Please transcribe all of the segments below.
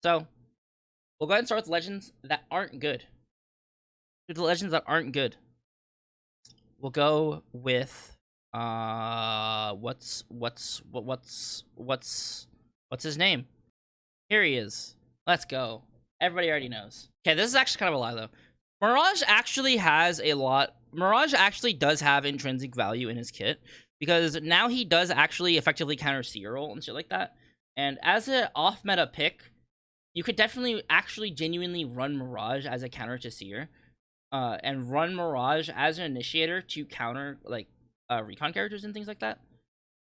So we'll go ahead and start with legends that aren't good. The legends that aren't good. We'll go with what's his name? Here he is. Let's go. Everybody already knows. Okay, this is actually kind of a lie though. Mirage actually has a lot. Mirage actually does have intrinsic value in his kit because now he does actually effectively counter Seer and shit like that. And as an off-meta pick, you could definitely actually genuinely run Mirage as a counter to Seer, and run Mirage as an initiator to counter like recon characters and things like that.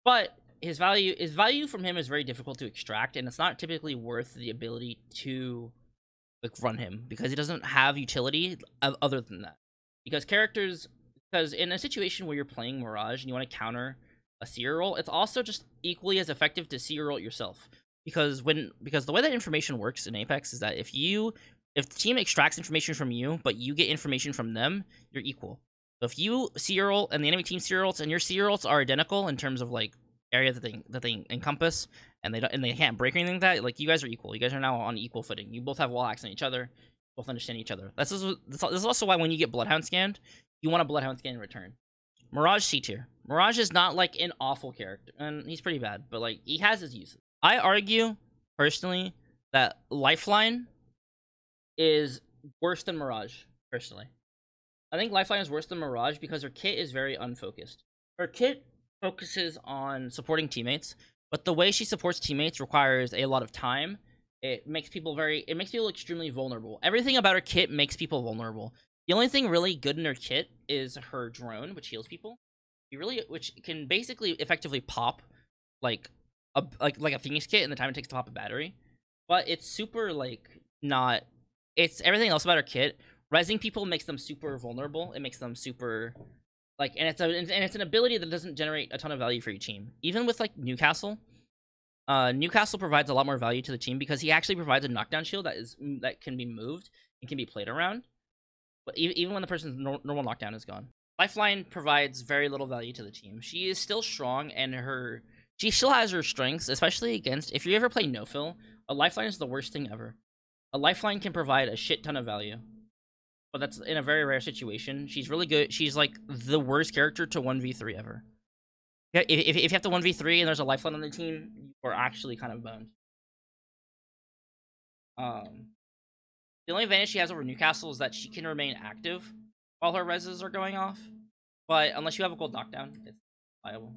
But his value from him is very difficult to extract, and it's not typically worth the ability to like run him because he doesn't have utility other than that. Because in a situation where you're playing Mirage and you want to counter a Seer roll, it's also just equally as effective to Seer roll yourself. Because the way that information works in Apex is that if the team extracts information from you, but you get information from them, you're equal. So if you Seer roll and the enemy team Seer rolls and your Seer rolls are identical in terms of like area that they encompass, and they can't break or anything like that, like you guys are equal. You guys are now on equal footing. You both have wall hacks on each other. Both understand each other. This is also why when you get Bloodhound scanned, you want a Bloodhound scan in return. Mirage C tier. Mirage is not like an awful character, and he's pretty bad, but like he has his uses. I argue personally that Lifeline is worse than Mirage. Personally, I think Lifeline is worse than Mirage because her kit is very unfocused. Her kit focuses on supporting teammates, but the way she supports teammates requires a lot of time. It makes people extremely vulnerable. Everything about her kit makes people vulnerable. The only thing really good in her kit is her drone, which heals people. Which can basically effectively pop like a Phoenix kit in the time it takes to pop a battery. But it's super like not. It's everything else about her kit. Resing people makes them super vulnerable. It makes them super like, and it's an ability that doesn't generate a ton of value for your team. Even with like Newcastle, Newcastle provides a lot more value to the team because he actually provides a knockdown shield that can be moved and can be played around. But even when the person's normal knockdown is gone, Lifeline provides very little value to the team. She is still strong, and she still has her strengths, especially against if you ever play no fill. A Lifeline is the worst thing ever. A Lifeline can provide a shit ton of value, but that's in a very rare situation. She's really good. She's like the worst character to 1v3 ever. If you have to 1v3 and there's a Lifeline on the team, you are actually kind of boned. The only advantage she has over Newcastle is that she can remain active while her reses are going off. But unless you have a gold knockdown, it's viable.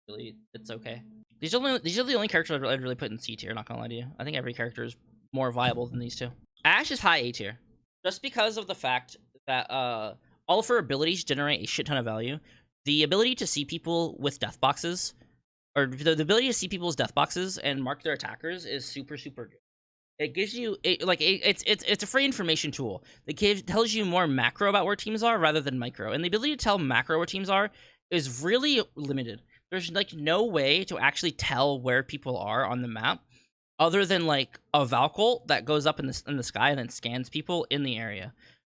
Really, it's okay. These are the only characters I'd really put in C tier, not gonna lie to you. I think every character is more viable than these two. Ash is high A tier. Just because of the fact that all of her abilities generate a shit ton of value. The ability to see people with death boxes, or the ability to see people's death boxes and mark their attackers is super good. It gives you it's a free information tool that tells you more macro about where teams are rather than micro. And the ability to tell macro where teams are is really limited. There's like no way to actually tell where people are on the map other than like a Valkyrie that goes up in the sky and then scans people in the area.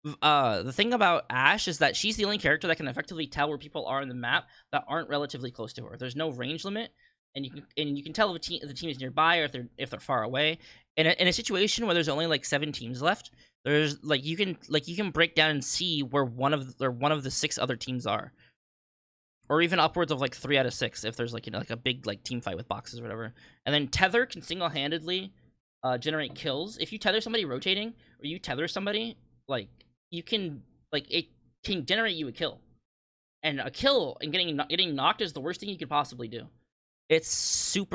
The thing about Ashe is that she's the only character that can effectively tell where people are on the map that aren't relatively close to her. There's no range limit, and you can tell if the team is nearby or if they're far away. In a situation where there's only like 7 teams left, there's like you can break down and see where one of the 6 other teams are, or even upwards of like 3 out of 6 if there's like like a big like team fight with boxes or whatever. And then Tether can single-handedly generate kills. If you tether somebody rotating or you tether somebody, like you can it can generate you a kill, and a kill and getting knocked is the worst thing you could possibly do. It's super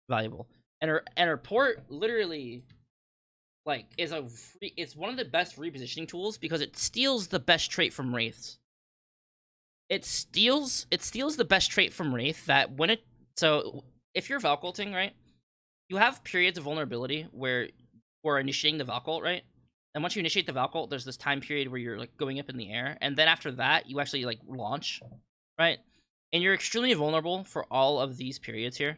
valuable. And her port literally like it's one of the best repositioning tools because it steals the best trait from Wraiths. It steals the best trait from Wraith that so if you're Valkulting, right, you have periods of vulnerability where we're initiating the Valkult, right? And once you initiate the Valkult, there's this time period where you're like going up in the air, and then after that you actually like launch, right? And you're extremely vulnerable for all of these periods here.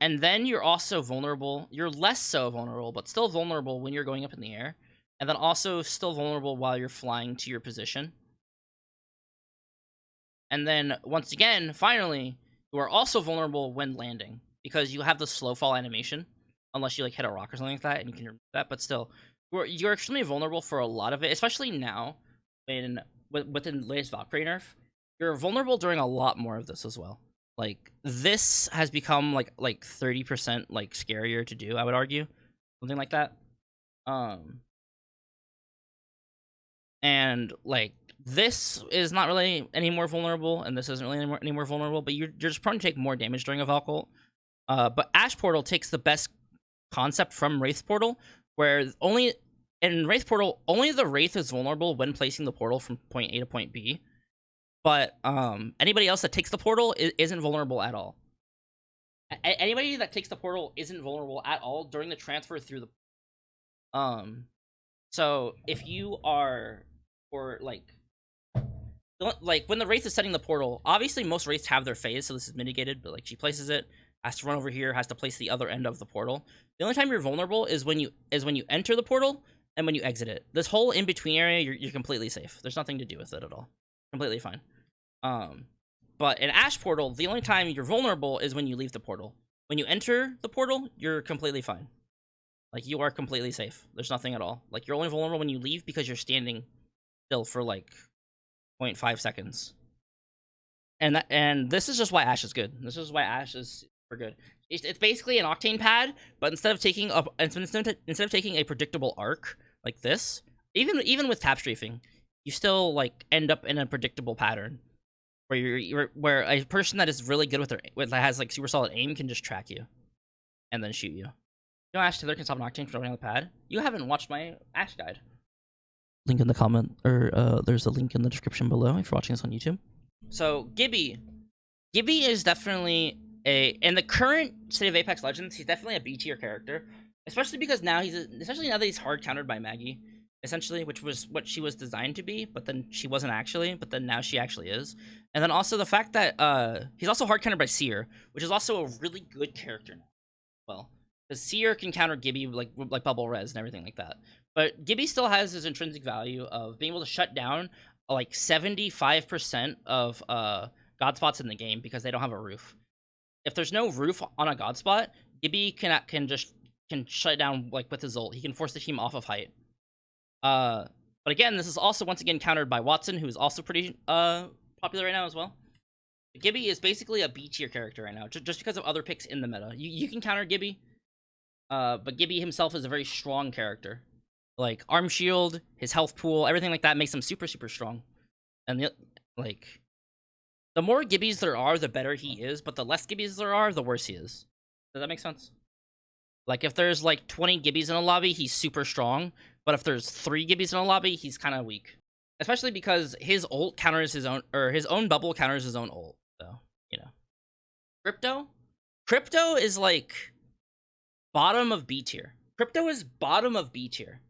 And then you're also vulnerable. You're less so vulnerable, but still vulnerable when you're going up in the air. And then also still vulnerable while you're flying to your position. And then, once again, finally, you are also vulnerable when landing because you have the slow fall animation. unless you like hit a rock or something like that, and you can remove that. But still, you're extremely vulnerable for a lot of it, especially now within the latest Valkyrie nerf. You're vulnerable during a lot more of this as well. Like this has become like 30% like scarier to do, I would argue, something like that. And like this is not really any more vulnerable, and this isn't really any more vulnerable, but you're just prone to take more damage during a Valcult. But Ash Portal takes the best concept from Wraith Portal, where in Wraith Portal only the Wraith is vulnerable when placing the portal from point A to point B. But anybody else that takes the portal isn't vulnerable at all. Anybody that takes the portal isn't vulnerable at all during the transfer through the. So if you are, or like when the Wraith is setting the portal, obviously most Wraiths have their phase, so this is mitigated. But like she places it, has to run over here, has to place the other end of the portal. The only time you're vulnerable is when you enter the portal and when you exit it. This whole in between area, you're completely safe. There's nothing to do with it at all. Completely fine. But in Ash Portal, the only time you're vulnerable is when you leave the portal. When you enter the portal, you're completely fine. Like, you are completely safe. There's nothing at all. Like, you're only vulnerable when you leave because you're standing still for, like, 0.5 seconds. And this is just why Ash is good. This is why Ash is super good. It's basically an Octane pad, but instead of taking a predictable arc like this, even with tap strafing, you still, like, end up in a predictable pattern where a person that is really good that has, like, super solid aim can just track you and then shoot you. You know, Ash Taylor can stop an Octane from running on the pad. You haven't watched my Ash guide. Link in the comment, or there's a link in the description below if you're watching this on YouTube. So Gibby is definitely in the current state of Apex Legends, he's definitely a B tier character, especially because now especially now that he's hard countered by Maggie, essentially, which was what she was designed to be, but then she wasn't actually, but then now she actually is. And then also the fact that he's also hard countered by Seer, which is also a really good character now. Well, because Seer can counter Gibby like bubble res and everything like that. But Gibby still has his intrinsic value of being able to shut down like 75% of god spots in the game because they don't have a roof. If there's no roof on a god spot, Gibby can shut it down like with his ult. He can force the team off of height. But again, this is also once again countered by Wattson, who is also pretty popular right now as well. Gibby is basically a B tier character right now, just because of other picks in the meta. You can counter Gibby. But Gibby himself is a very strong character. Like, arm shield, his health pool, everything like that makes him super, super strong. And, the more Gibbies there are, the better he is, but the less Gibbies there are, the worse he is. Does that make sense? Like, if there's, like, 20 Gibbies in a lobby, he's super strong, but if there's 3 Gibbies in a lobby, he's kind of weak. Especially because his ult counters his own, or his own bubble counters his own ult, so, you know. Crypto is, like, bottom of B tier. Crypto is bottom of B tier.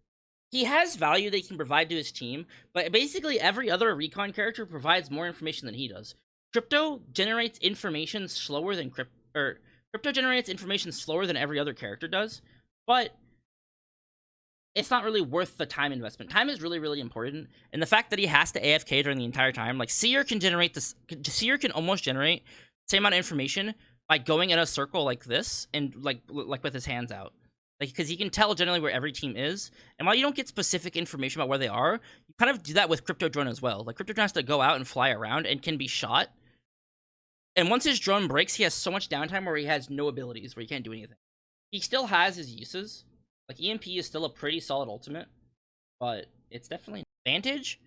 He has value that he can provide to his team, but basically every other recon character provides more information than he does. Crypto generates information slower than Crypto generates information slower than every other character does, but it's not really worth the time investment. Time is really, really important, and the fact that he has to AFK during the entire time, like Seer can almost generate the same amount of information by going in a circle like this and like with his hands out. Like, because he can tell generally where every team is, and while you don't get specific information about where they are, you kind of do that with Crypto Drone as well. Like, Crypto Drone has to go out and fly around and can be shot. And once his drone breaks, he has so much downtime where he has no abilities, where he can't do anything. He still has his uses. Like, EMP is still a pretty solid ultimate, but it's definitely Vantage.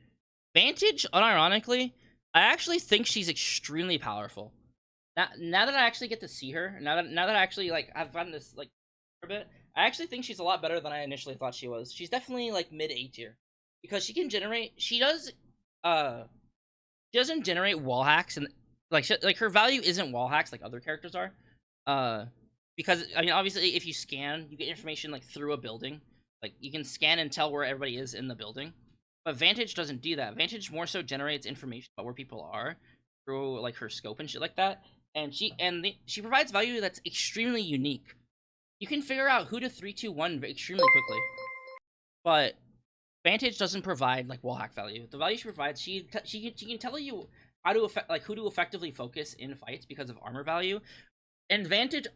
Vantage, unironically, I actually think she's extremely powerful. Now that I actually get to see her, now that I actually, like, I've gotten this, like, for a bit, I actually think she's a lot better than I initially thought she was. She's definitely, like, mid-A tier. Because she can generate... She doesn't generate wall hacks, and, like, her value isn't wall hacks like other characters are. Because, I mean, obviously, if you scan, you get information, like, through a building. Like, you can scan and tell where everybody is in the building. But Vantage doesn't do that. Vantage more so generates information about where people are through, like, her scope and shit like that. And she provides value that's extremely unique. You can figure out who to 3-2-1 extremely quickly, but Vantage doesn't provide like wall hack value. The value she provides, she can tell you how to who to effectively focus in fights because of armor value, And Vantage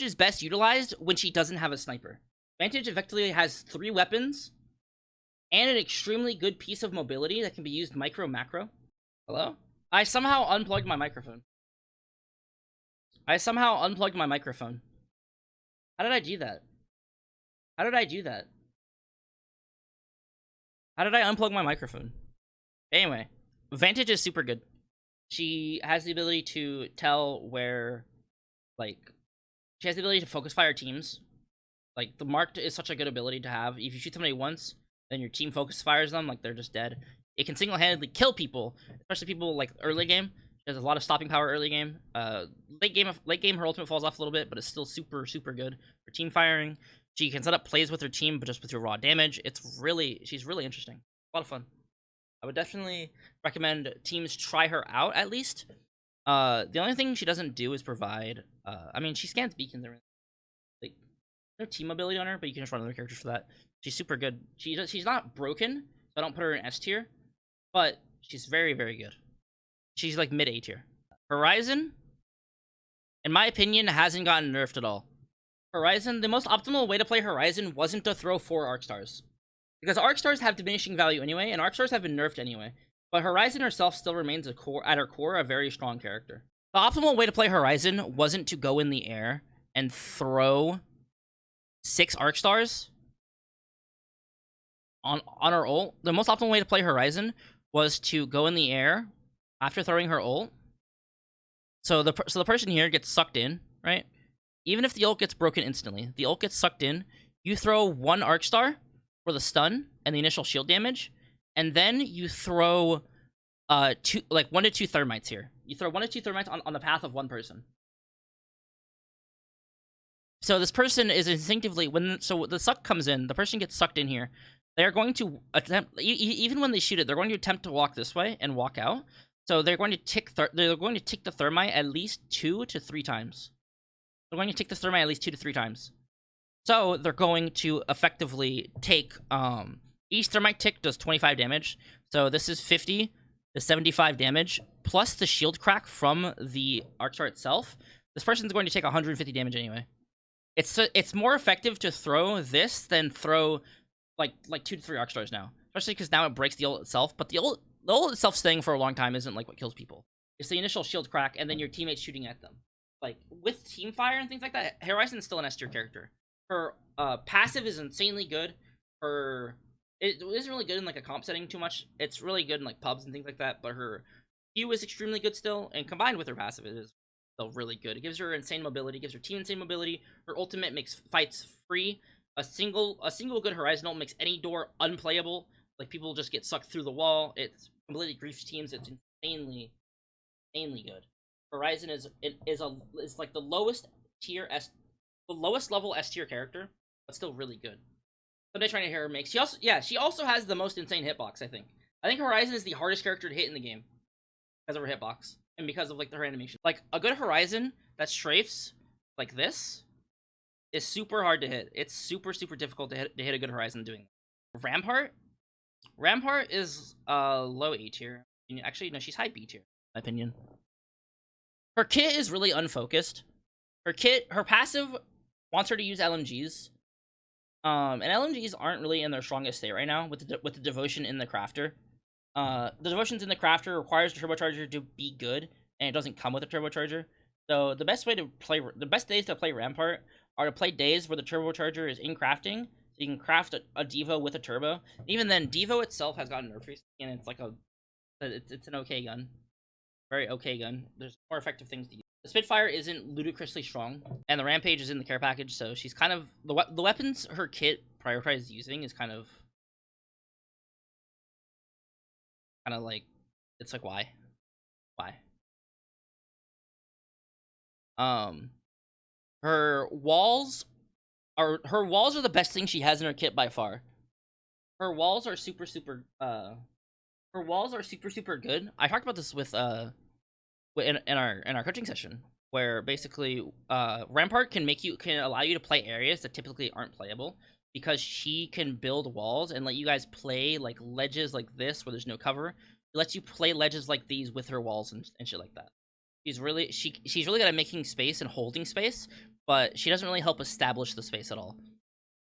is best utilized when she doesn't have a sniper. Vantage effectively has 3 weapons and an extremely good piece of mobility that can be used micro macro. Hello? I somehow unplugged my microphone. How did I do that? How did I unplug my microphone? Anyway, Vantage is super good. She has the ability to tell where, like, she has the ability to focus fire teams. Like, the marked is such a good ability to have. If you shoot somebody once, then your team focus fires them, like, they're just dead. It can single-handedly kill people, especially people, like, early game. She has a lot of stopping power early game. Late game, her ultimate falls off a little bit, but it's still super, super good for team firing. She can set up plays with her team, but just with your raw damage. She's really interesting. A lot of fun. I would definitely recommend teams try her out, at least. The only thing she doesn't do is provide... I mean, she scans beacons and everything. Like, no team ability on her, but you can just run other characters for that. She's super good. She's not broken, so I don't put her in S tier, but she's very, very good. She's like mid-A tier. Horizon, in my opinion, hasn't gotten nerfed at all. Horizon, the most optimal way to play Horizon wasn't to throw 4 Arc Stars. Because Arc Stars have diminishing value anyway, and Arc Stars have been nerfed anyway. But Horizon herself still remains at her core a very strong character. The optimal way to play Horizon wasn't to go in the air and throw 6 Arc Stars on her ult. The most optimal way to play Horizon was to go in the air after throwing her ult. So the person here gets sucked in, right? Even if the ult gets broken instantly, the ult gets sucked in. You throw 1 Arc Star for the stun and the initial shield damage, and then you throw 1 to 2 thermites here. You throw 1 to 2 thermites on the path of one person. So this person is instinctively so the suck comes in, the person gets sucked in here. They are going to attempt, even when they shoot it, they're going to attempt to walk this way and walk out. So they're going to tick the thermite at least 2 to 3 times. They're going to tick the thermite at least 2 to 3 times. So they're going to effectively take each thermite tick does 25 damage. So this is 50 to 75 damage plus the shield crack from the Arc Star itself. This person's going to take 150 damage anyway. It's more effective to throw this than throw like 2 to 3 Arc Stars now, especially because now it breaks the ult itself. But the ult itself staying for a long time isn't like what kills people. It's the initial shield crack and then your teammates shooting at them. Like with team fire and things like that, Horizon's still an S tier character. Her passive is insanely good. It isn't really good in like a comp setting too much. It's really good in like pubs and things like that. But her Q is extremely good still, and combined with her passive, it is still really good. It gives her insane mobility, gives her team insane mobility. Her ultimate makes fights free. A single good Horizon ult makes any door unplayable. Like people just get sucked through the wall. It's completely griefs teams. It's insanely good. Horizon is like the lowest tier the lowest level S tier character, but still really good. Someday trying to hear her make. She also has the most insane hitbox. I think Horizon is the hardest character to hit in the game because of her hitbox and because of like her animation. Like a good Horizon that strafes like this is super hard to hit. It's super difficult to hit a good Horizon doing that. Rampart is low A tier. Actually, no, she's high B tier, in my opinion. Her kit is really unfocused. Her passive wants her to use LMGs. And LMGs aren't really in their strongest state right now with the devotion in the crafter. The devotions in the crafter requires the turbocharger to be good, and it doesn't come with a turbocharger. So the best days to play Rampart are to play days where the turbocharger is in crafting, so you can craft a Devo with a turbo. Even then, Devo itself has gotten nerfed recently, and it's like it's an okay gun, very okay gun. There's more effective things to use. The Spitfire isn't ludicrously strong, and the Rampage is in the care package, so she's kind of the weapons her kit prioritizes using is kind of like, it's like why. Her walls are the best thing she has in her kit by far. Her walls are super good. I talked about this with in our coaching session, where basically Rampart can allow you to play areas that typically aren't playable because she can build walls and let you guys play like ledges like this where there's no cover. It lets you play ledges like these with her walls and shit like that. She's really good at making space and holding space, but she doesn't really help establish the space at all.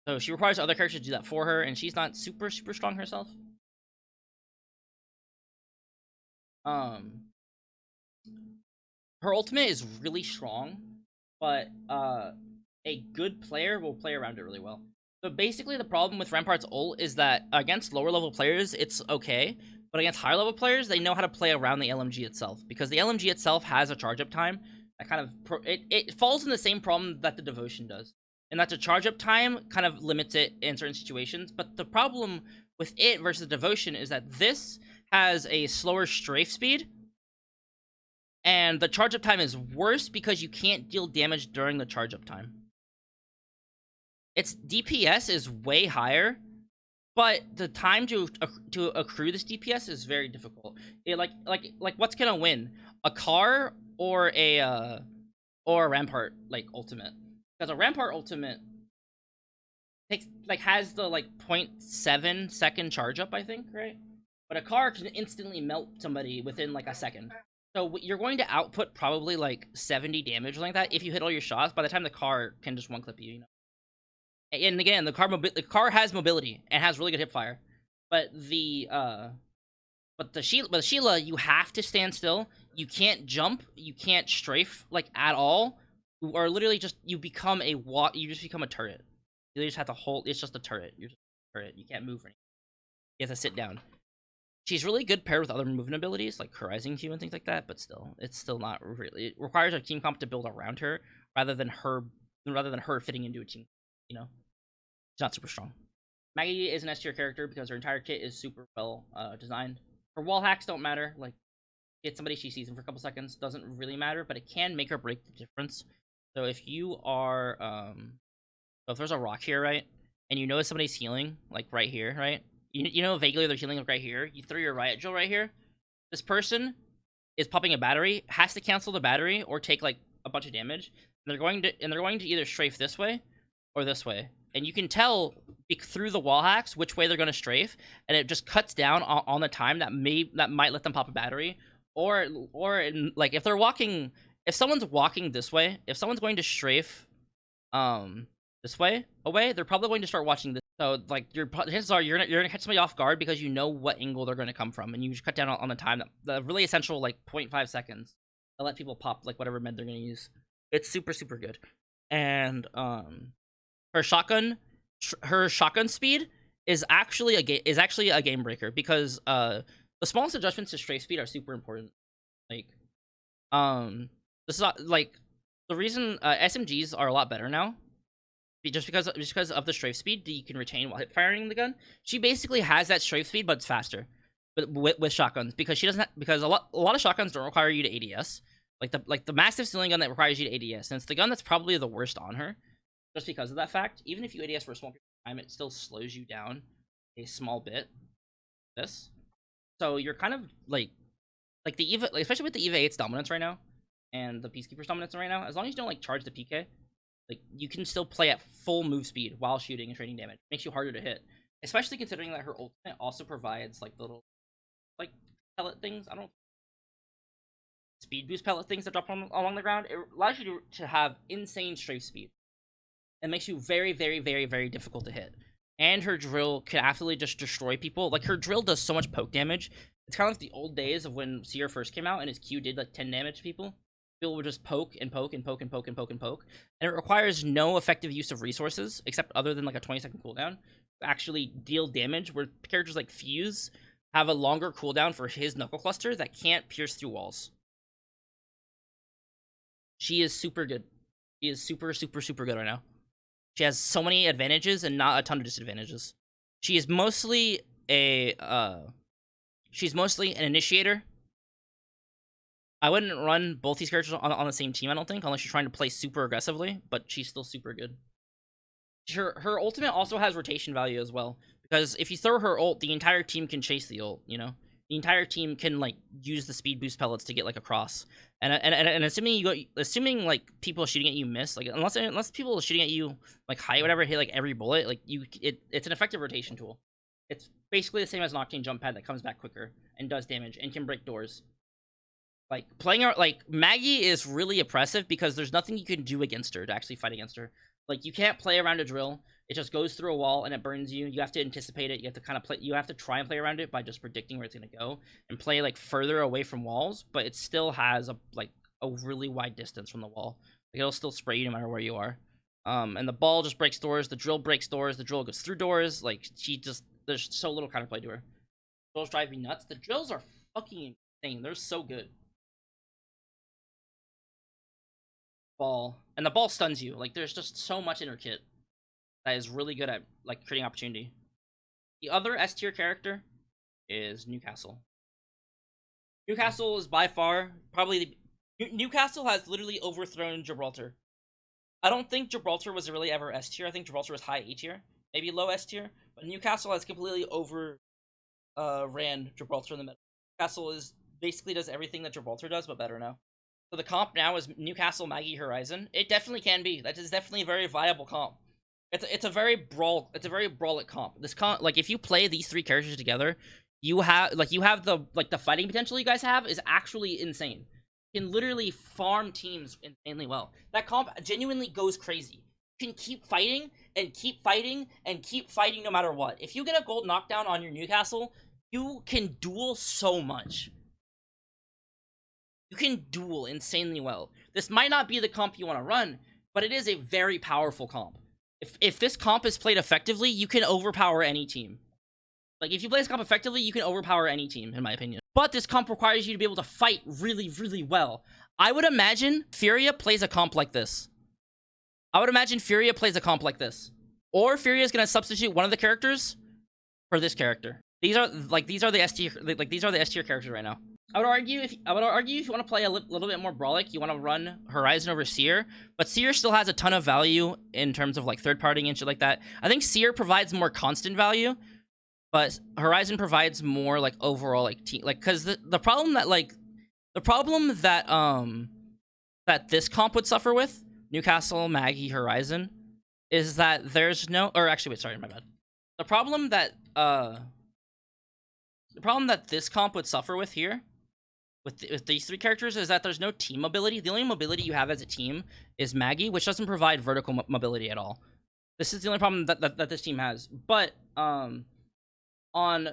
So she requires other characters to do that for her, and she's not super strong herself. Her ultimate is really strong, but a good player will play around it really well. So basically, the problem with Rampart's ult is that against lower level players, it's okay, but against higher level players, they know how to play around the LMG itself, because the LMG itself has a charge up time that kind of it falls in the same problem that the Devotion does, and that the charge up time kind of limits it in certain situations. But the problem with it versus the Devotion is that this has a slower strafe speed, and the charge up time is worse because you can't deal damage during the charge up time. Its DPS is way higher, but the time to accrue this DPS is very difficult. It like what's gonna win, a car or a Rampart like ultimate? Because a Rampart ultimate takes has the 0.7 second charge up, I think, right? But a car can instantly melt somebody within like a second. So you're going to output probably like 70 damage like that if you hit all your shots. By the time the car can just one clip you, you know. And again, the car has mobility and has really good hip fire, but the Sheila, you have to stand still. You can't jump. You can't strafe like at all, or literally just you become a You just become a turret. You just have to hold. It's just a turret. You're just a turret. You can't move or anything. You have to sit down. She's really good paired with other movement abilities like her Rising Q and things like that, but still, it's still not really. It requires a team comp to build around her rather than her fitting into a team. You know, she's not super strong. Maggie is an S tier character because her entire kit is super well designed. Her wall hacks don't matter. Like, get somebody she sees them for a couple seconds doesn't really matter, but it can make or break the difference. So if you are, so if there's a rock here, right, and you notice somebody's healing, like right here, right? You know vaguely they're healing like right here. You throw your riot drill right here. This person is popping a battery, has to cancel the battery or take like a bunch of damage. And they're going to either strafe this way or this way. And you can tell through the wall hacks which way they're going to strafe, and it just cuts down on the time that might let them pop a battery, or like if someone's walking this way, if someone's going to strafe this way away, they're probably going to start watching this. So like chances are you're gonna catch somebody off guard because you know what angle they're going to come from, and you just cut down on the time, the really essential like 0.5 seconds to let people pop like whatever med they're going to use. It's super good. And her shotgun speed is actually a game breaker, because the smallest adjustments to strafe speed are super important. Like this is like the reason SMGs are a lot better now, just because of the strafe speed that you can retain while hip firing the gun. She basically has that strafe speed, but it's faster with shotguns, because she doesn't because a lot of shotguns don't require you to ADS, like the massive ceiling gun that requires you to ADS, and it's the gun that's probably the worst on her. Just because of that fact, even if you ADS for a small period of time, it still slows you down a small bit. This, so you're kind of like the EVA, especially with the EVA 8's dominance right now, and the Peacekeeper's dominance right now. As long as you don't like charge the PK, like you can still play at full move speed while shooting and trading damage. It makes you harder to hit, especially considering that her ultimate also provides like little like pellet things. I don't know, speed boost pellet things that drop along the ground. It allows you to have insane strafe speed. It makes you very difficult to hit. And her drill can absolutely just destroy people. Like, her drill does so much poke damage. It's kind of like the old days of when Seer first came out and his Q did like 10 damage to people. People would just poke and poke and poke and poke and poke and poke. And it requires no effective use of resources, except other than like a 20-second cooldown, to actually deal damage, where characters like Fuse have a longer cooldown for his knuckle cluster that can't pierce through walls. She is super good. She is super good right now. She has so many advantages and not a ton of disadvantages. She is mostly she's mostly an initiator. I wouldn't run both these characters on the same team, I don't think, unless you're trying to play super aggressively, but she's still super good. Her ultimate also has rotation value as well, because if you throw her ult, the entire team can chase the ult, you know? The entire team can like use the speed boost pellets to get like across, and assuming like people shooting at you miss, like unless people shooting at you like high whatever hit like every bullet, like it's an effective rotation tool. It's basically the same as an Octane jump pad that comes back quicker and does damage and can break doors. Like playing her, like Maggie is really oppressive because there's nothing you can do against her to actually fight against her. Like you can't play around a drill. It just goes through a wall and it burns you. You have to anticipate it. You have to kind of play. You have to try and play around it by just predicting where it's gonna go and play like further away from walls. But it still has a really wide distance from the wall. Like, it'll still spray you no matter where you are. And the ball just breaks doors. The drill breaks doors. The drill goes through doors. Like there's so little counterplay to her. Drills drive me nuts. The drills are fucking insane. They're so good. Ball, and the ball stuns you. Like there's just so much in her kit that is really good at like creating opportunity. The other S tier character is Newcastle. Newcastle is by far probably Newcastle has literally overthrown Gibraltar. I don't think Gibraltar was really ever S tier. I think Gibraltar was high A tier, maybe low S tier. But Newcastle has completely ran Gibraltar in the middle. Newcastle is basically does everything that Gibraltar does, but better now. So the comp now is Newcastle, Maggie, Horizon. It definitely can be. That is definitely a very viable comp. It's a very brawlic comp. This comp, like if you play these three characters together, you have the fighting potential you guys have is actually insane. You can literally farm teams insanely well. That comp genuinely goes crazy. You can keep fighting and keep fighting and keep fighting no matter what. If you get a gold knockdown on your Newcastle, you can duel so much. You can duel insanely well. This might not be the comp you want to run, but it is a very powerful comp. If this comp is played effectively, you can overpower any team. Like, if you play this comp effectively, you can overpower any team, in my opinion. But this comp requires you to be able to fight really, really well. I would imagine Furia plays a comp like this. Or Furia is going to substitute one of the characters for this character. These are the S tier characters right now. I would argue if you want to play a little bit more brawlic, you want to run Horizon over Seer, but Seer still has a ton of value in terms of like third partying and shit like that. I think Seer provides more constant value, but Horizon provides more like overall like team, like, because the problem that this comp would suffer with Newcastle, Maggie, Horizon is that there's no, or actually wait, sorry, my bad. The problem that this comp would suffer with here, with these three characters, is that there's no team mobility. The only mobility you have as a team is Maggie, which doesn't provide vertical mobility at all. This is the only problem that this team has. But on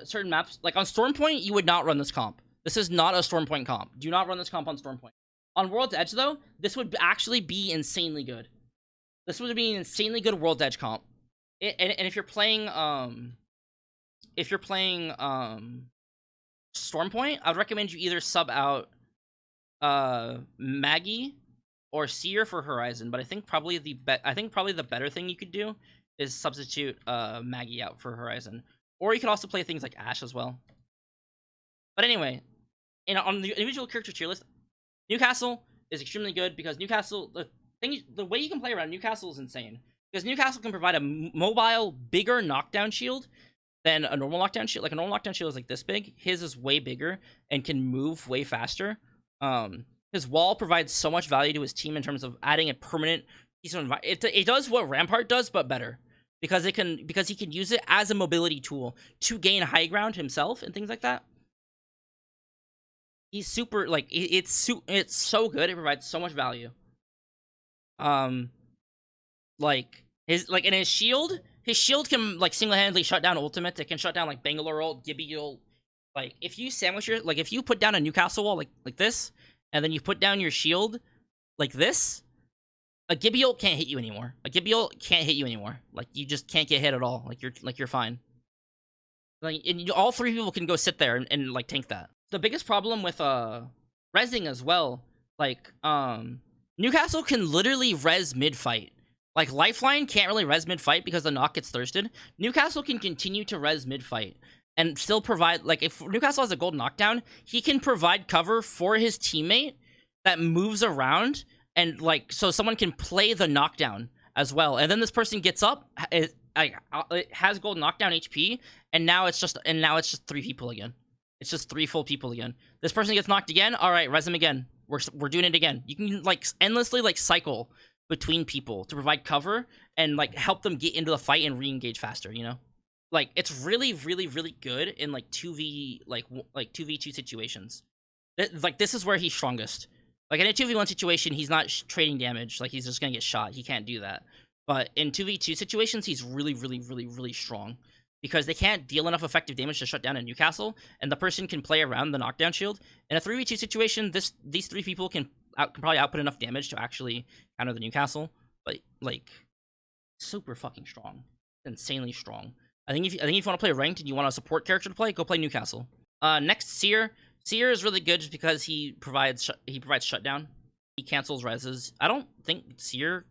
certain maps, like on Stormpoint, you would not run this comp. This is not a Stormpoint comp. Do not run this comp on Stormpoint. On World's Edge, though, this would actually be insanely good. This would be an insanely good World's Edge comp. And if you're playing Stormpoint, I would recommend you either sub out Maggie or Seer for Horizon. But I think probably the better thing you could do is substitute Maggie out for Horizon. Or you could also play things like Ashe as well. But anyway, on the individual character tier list, Newcastle is extremely good because Newcastle, the way you can play around Newcastle is insane. Because Newcastle can provide a mobile, bigger knockdown shield than a normal knockdown shield. Like, a normal knockdown shield is like this big. His is way bigger and can move way faster. His wall provides so much value to his team in terms of adding a permanent piece of environment. It does what Rampart does, but better. Because he can use it as a mobility tool to gain high ground himself and things like that. He's super, like, it's so good. It provides so much value. Like his shield can like single-handedly shut down ultimates. It can shut down like Bangalore ult, Gibby ult. Like, if you sandwich your, like, if you put down a Newcastle wall like this, and then you put down your shield like this, a Gibby ult can't hit you anymore. Like, you just can't get hit at all. Like you're fine. Like, and all three people can go sit there and like tank that. The biggest problem with resing as well, like, Newcastle can literally res mid-fight. Like, Lifeline can't really res mid-fight because the knock gets thirsted. Newcastle can continue to res mid-fight and still provide, like, if Newcastle has a gold knockdown, he can provide cover for his teammate that moves around, and, like, so someone can play the knockdown as well. And then this person gets up, it has gold knockdown HP, and now it's just 3 people again. It's just 3 full people again. This person gets knocked again. All right, res him again. We're doing it again. You can, like, endlessly, like, cycle between people to provide cover and, like, help them get into the fight and re-engage faster, you know? Like, it's really, really, really good in, like, 2v2 situations. Like, this is where he's strongest. Like, in a 2v1 situation, he's not trading damage. Like, he's just gonna get shot. He can't do that. But in 2v2 situations, he's really, really, really, really strong. Because they can't deal enough effective damage to shut down a Newcastle, and the person can play around the knockdown shield. In a 3v2 situation, these three people can probably output enough damage to actually counter the Newcastle. But, like, super fucking strong. Insanely strong. I think if you want to play ranked and you want a support character to play, go play Newcastle. Next, Seer. Seer is really good just because he provides shutdown. He cancels reses. I don't think Seer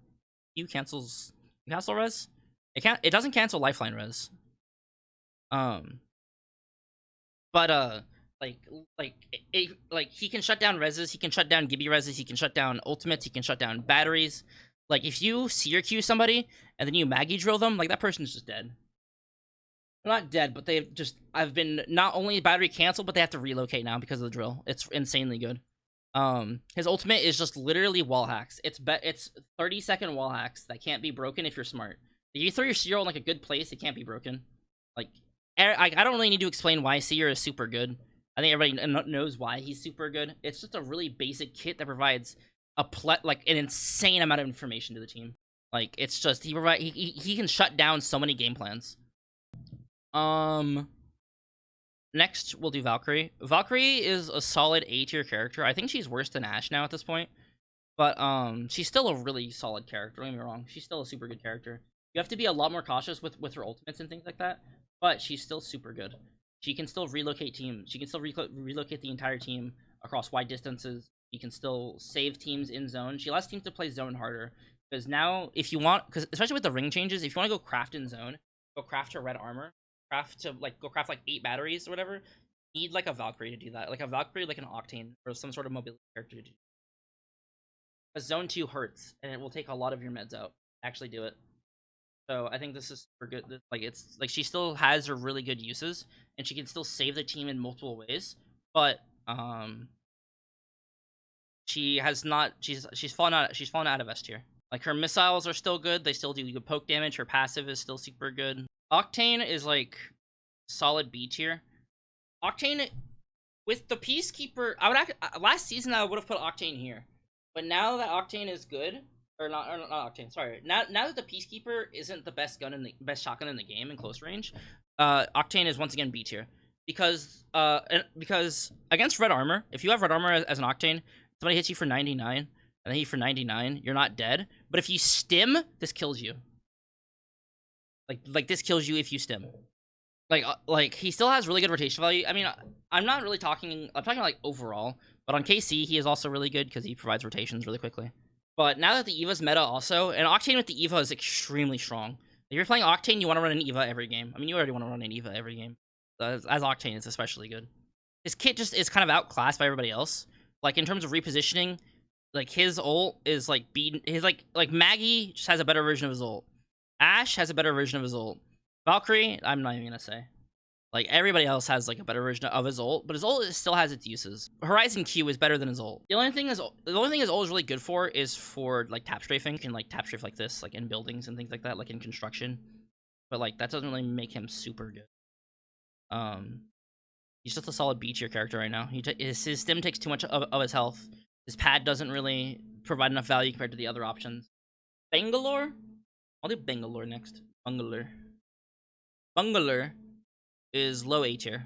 cancels Newcastle res. It doesn't cancel Lifeline res. But he can shut down reses. He can shut down Gibby reses. He can shut down ultimates. He can shut down batteries. Like, if you Seer Q somebody and then you Maggie drill them, like, that person's just dead. They're not dead, but I've been not only battery canceled, but they have to relocate now because of the drill. It's insanely good. His ultimate is just literally wall hacks. It's 30-second wall hacks that can't be broken if you're smart. If you throw your Seer in like a good place, it can't be broken. Like, I don't really need to explain why Seer is super good. I think everybody knows why he's super good. It's just a really basic kit that provides an insane amount of information to the team. Like, it's just he can shut down so many game plans. Next we'll do Valkyrie. Valkyrie is a solid A tier character. I think she's worse than Ashe now at this point, but she's still a really solid character. Don't get me wrong, she's still a super good character. You have to be a lot more cautious with her ultimates and things like that, but she's still super good. She can still relocate teams. She can still relocate the entire team across wide distances. You can still save teams in zone. She allows teams to play zone harder, because now, if you want, because especially with the ring changes, if you want to go craft in zone, go craft her red armor, go craft like 8 batteries or whatever, you need like a Valkyrie to do that. Like a Valkyrie, like an Octane, or some sort of mobility character to do. Because zone 2 hurts, and it will take a lot of your meds out to actually do it. So I think this is super good. Like, it's like she still has her really good uses, and she can still save the team in multiple ways. But she has not. She's fallen out of S tier. Like, her missiles are still good. They still do good poke damage. Her passive is still super good. Octane is like solid B tier. Octane with the Peacekeeper, last season I would have put Octane here, but now that Octane is good, or not Octane. Sorry, now that the Peacekeeper isn't the best shotgun in the game in close range, Octane is once again B tier because against red armor, if you have red armor as an Octane, somebody hits you for 99 and they hit you for 99, you're not dead. But if you stim, this kills you. Like this kills you if you stim. Like he still has really good rotation value. I mean, I'm not really talking. I'm talking like overall, but on KC he is also really good because he provides rotations really quickly. But now that the Eva's meta also, and Octane with the Eva is extremely strong. If you're playing Octane, you want to run an Eva every game. I mean, you already want to run an Eva every game. As Octane, it's especially good. His kit just is kind of outclassed by everybody else. Like, in terms of repositioning, like his ult is like like Maggie just has a better version of his ult. Ashe has a better version of his ult. Valkyrie, I'm not even gonna say. Like, everybody else has like a better version of his ult, but his ult still has its uses. Horizon Q is better than his ult. The only thing his ult is really good for is for like tap strafing. You can like tap strafe like this, like in buildings and things like that, like in construction. But like that doesn't really make him super good. He's just a solid B tier character right now. His stim takes too much of his health. His pad doesn't really provide enough value compared to the other options. Bangalore? I'll do Bangalore next. Bangalore is low A tier.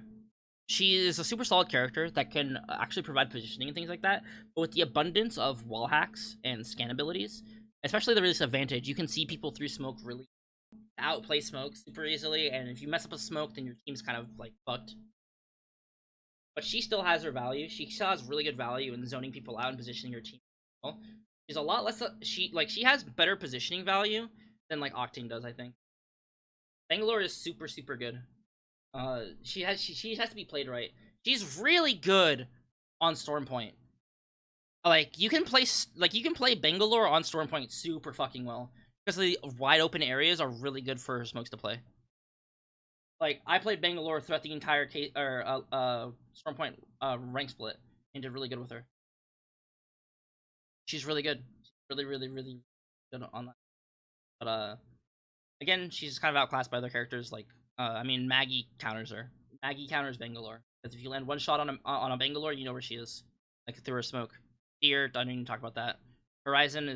She is a super solid character that can actually provide positioning and things like that, but with the abundance of wall hacks and scan abilities, especially the release of Vantage, you can see people through smoke really outplay smoke super easily, and if you mess up a smoke, then your team's kind of like fucked. But she still has her value. She still has really good value in zoning people out and positioning your team. She's a lot less. She has better positioning value than like Octane does, I think. Bangalore is super good. She has to be played right. She's really good on Stormpoint. Like, you can play Bangalore on Stormpoint super fucking well because the wide open areas are really good for her smokes to play. Like, I played Bangalore throughout the entire Stormpoint rank split and did really good with her. She's really good. She's really good on that. But again, she's kind of outclassed by other characters. Like, I mean, Maggie counters her. Maggie counters Bangalore. Because if you land one shot on a Bangalore, you know where she is, like through her smoke. Seer, don't even talk about that. Horizon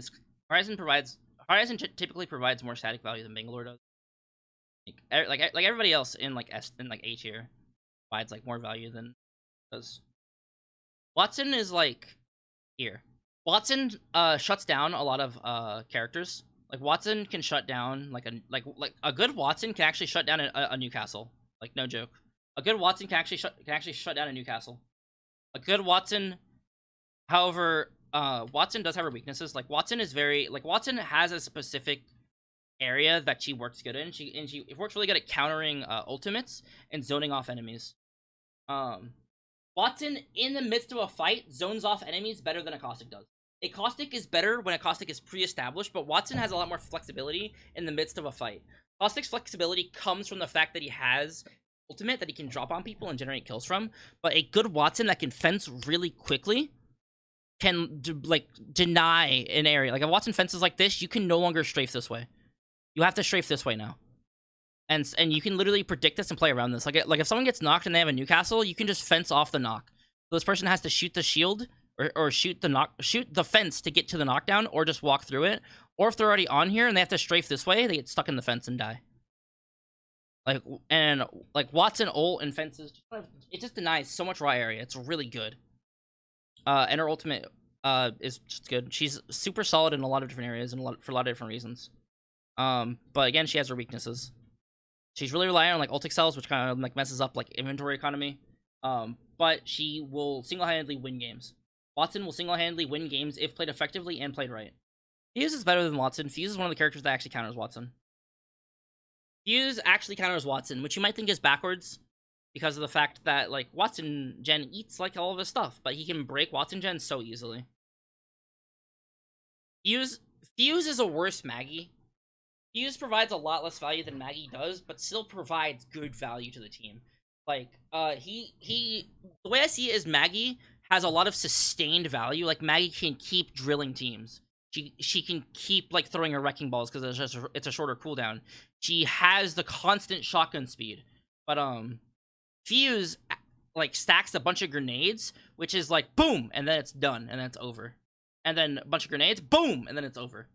typically provides more static value than Bangalore does. Like everybody else in like A tier provides like more value than does. Wattson is like here. Wattson shuts down a lot of characters. Like Wattson can shut down like a good Wattson can actually shut down a Newcastle. Like no joke. A good Wattson can actually shut down a Newcastle. A good Wattson, however, Wattson does have her weaknesses. Like Wattson has a specific area that she works good in. She works really good at countering ultimates and zoning off enemies. Wattson, in the midst of a fight, zones off enemies better than a Caustic does. A Caustic is better when a Caustic is pre-established, but Wattson has a lot more flexibility in the midst of a fight. Caustic's flexibility comes from the fact that he has ultimate that he can drop on people and generate kills from, but a good Wattson that can fence really quickly can deny an area. Like if Wattson fences like this, you can no longer strafe this way. You have to strafe this way now. And you can literally predict this and play around this. Like if someone gets knocked and they have a Newcastle, you can just fence off the knock. So this person has to shoot the shield or shoot the fence to get to the knockdown, or just walk through it. Or if they're already on here and they have to strafe this way, they get stuck in the fence and die. Like Wattson ult and fences, it just denies so much raw area. It's really good. And her ultimate is just good. She's super solid in a lot of different areas and for a lot of different reasons. But again, she has her weaknesses. She's really reliant on like ult cells, which kind of like messes up like inventory economy. But she will single-handedly win games. Wattson will single-handedly win games if played effectively and played right. Fuse is better than Wattson. Fuse is one of the characters that actually counters Wattson. Fuse actually counters Wattson, which you might think is backwards because of the fact that like Wattson gen eats like all of his stuff, but he can break Wattson gen so easily. Fuse is a worse Maggie. Fuse provides a lot less value than Maggie does, but still provides good value to the team. Like, the way I see it is Maggie has a lot of sustained value. Like, Maggie can keep drilling teams. She can keep, like, throwing her wrecking balls because it's a shorter cooldown. She has the constant shotgun speed. But, Fuse, like, stacks a bunch of grenades, which is like, boom, and then it's done, and then it's over. And then a bunch of grenades, boom, and then it's over.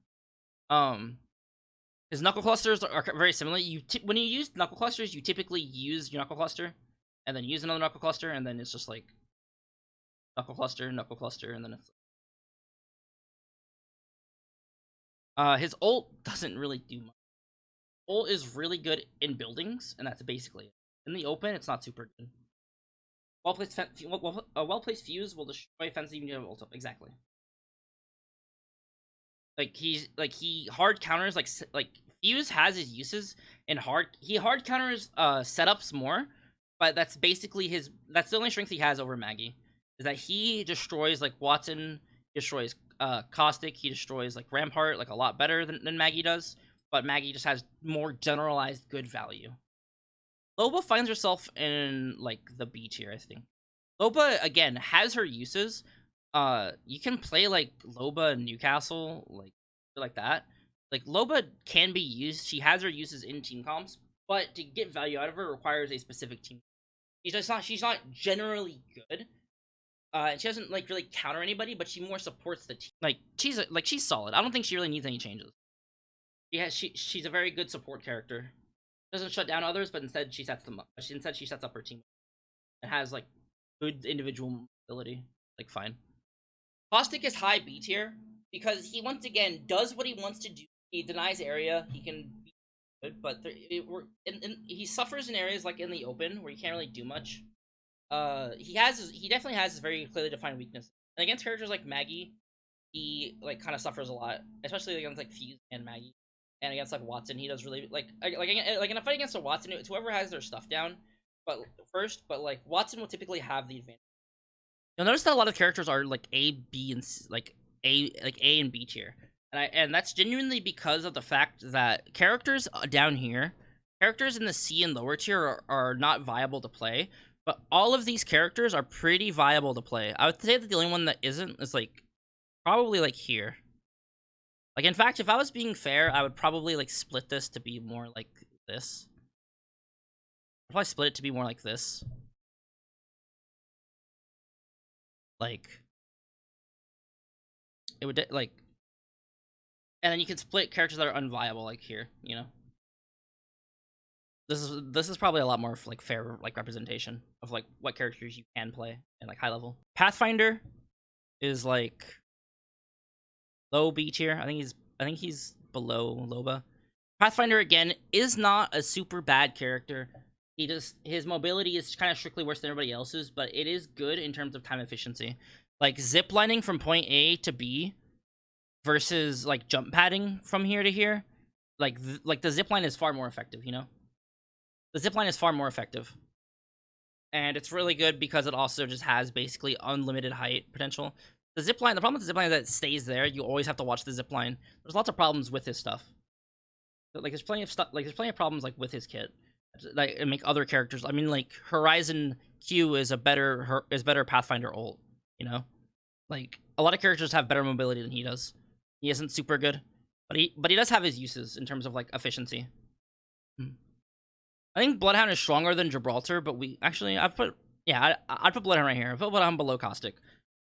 His knuckle clusters are very similar. When you use knuckle clusters, you typically use your knuckle cluster, and then use another knuckle cluster, and then it's just like knuckle cluster, and then it's his ult doesn't really do much. Ult is really good in buildings, and that's basically it. In the open, it's not super good. Well-placed fuse will destroy fence even if you have ult up. Exactly. Like he hard counters like Fuse has his uses in he hard counters setups more, but that's basically that's the only strength he has over Maggie, is that he destroys like Wattson, destroys Caustic, he destroys like Rampart like a lot better than Maggie does, but Maggie just has more generalized good value. Loba finds herself in like the B tier, I think. Loba again has her uses. You can play like Loba and Newcastle, like that. Like Loba can be used. She has her uses in team comps, but to get value out of her requires a specific team. She's not generally good. And she doesn't like really counter anybody, but she more supports the team. Like she's solid. I don't think she really needs any changes. She's a very good support character. Doesn't shut down others, but instead she sets them up. Instead she sets up her team. And has like good individual ability. Like fine. Caustic is high B tier because he once again does what he wants to do. He denies area. He can be good, but he suffers in areas like in the open where he can't really do much. He definitely has his very clearly defined weakness. And against characters like Maggie, he like kind of suffers a lot, especially against like Fuse and Maggie. And against like Wattson, he does really like in a fight against a Wattson, it's whoever has their stuff down. But like Wattson will typically have the advantage. You'll notice that a lot of characters are like A, B, and C, like A and B tier, and that's genuinely because of the fact that characters down here, characters in the C and lower tier are not viable to play, but all of these characters are pretty viable to play. I would say that the only one that isn't is like probably like here. Like in fact, if I was being fair, I would probably like split this to be more like this. I'd probably split it to be more like this. Like, it would like, and then you can split characters that are unviable, like here, you know. This is probably a lot more like fair like representation of like what characters you can play in like high level. Pathfinder is like low B tier. I think he's below Loba. Pathfinder again is not a super bad character. His mobility is kind of strictly worse than everybody else's, but it is good in terms of time efficiency. Like ziplining from point A to B versus like jump padding from here to here. Like the zipline is far more effective, you know? The zipline is far more effective. And it's really good because it also just has basically unlimited height potential. The problem with the zipline is that it stays there. You always have to watch the zipline. There's lots of problems with his stuff. But, like there's plenty of stuff. Like there's plenty of problems like with his kit. Like and make other characters. I mean, like Horizon Q is a better Pathfinder ult. You know, like a lot of characters have better mobility than he does. He isn't super good, but he does have his uses in terms of like efficiency. I think Bloodhound is stronger than Gibraltar, but I'd put Bloodhound right here. I put Bloodhound below Caustic.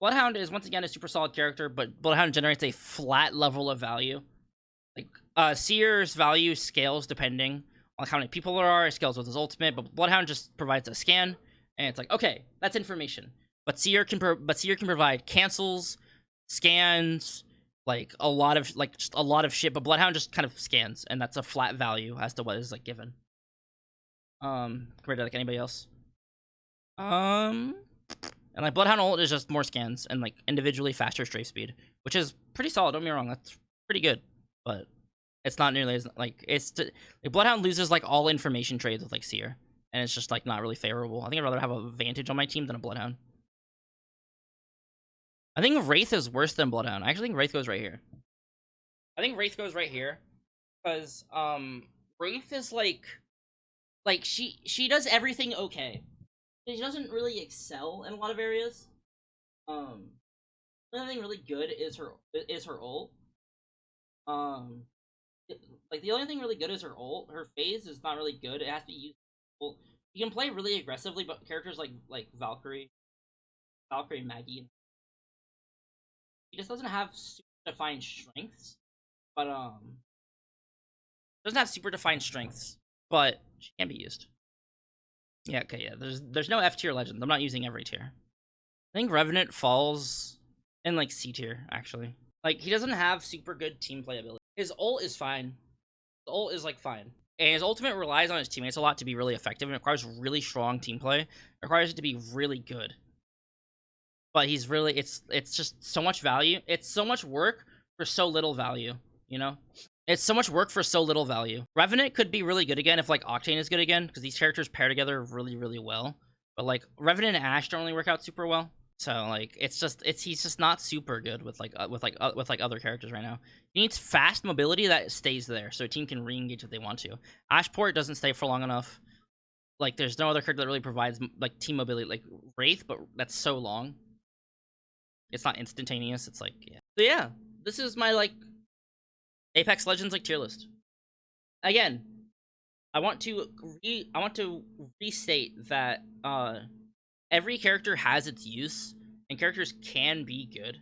Bloodhound is once again a super solid character, but Bloodhound generates a flat level of value. Like Seer's value scales depending on how many people there are. It scales with his ultimate, but Bloodhound just provides a scan, and it's like okay, that's information. But Seer can provide cancels, scans, like a lot of shit. But Bloodhound just kind of scans, and that's a flat value as to what is like given. Compared to like anybody else. And like Bloodhound ult is just more scans and like individually faster strafe speed, which is pretty solid. Don't get me wrong, that's pretty good, but it's not nearly as like like Bloodhound loses like all information trades with like Seer, and it's just like not really favorable. I think I'd rather have a Vantage on my team than a Bloodhound. I think Wraith is worse than Bloodhound. I actually think Wraith goes right here. I think Wraith goes right here because Wraith is like she does everything okay. She doesn't really excel in a lot of areas. The only thing really good is her ult. Like the only thing really good is her ult. Her phase is not really good. It has to be used. Well, you can play really aggressively, but characters like Valkyrie, Maggie, she just doesn't have super defined strengths. But doesn't have super defined strengths, but she can be used. Yeah, okay, yeah. There's no F tier legends. I'm not using every tier. I think Revenant falls in like C tier, actually. Like he doesn't have super good team playability. His ult is fine. The ult is like fine. And his ultimate relies on his teammates a lot to be really effective and it requires really strong team play. It requires it to be really good. But he's really it's just so much value. It's so much work for so little value, you know? It's so much work for so little value. Revenant could be really good again if like Octane is good again, because these characters pair together really, really well. But like Revenant and Ashe don't really work out super well. So like he's just not super good with other characters right now. He needs fast mobility that stays there, so a team can re-engage if they want to. Ashport doesn't stay for long enough. Like there's no other character that really provides like team mobility, like Wraith, but that's so long. It's not instantaneous. It's like yeah. So yeah, this is my like Apex Legends like tier list. Again, I want to restate that every character has its use and characters can be good.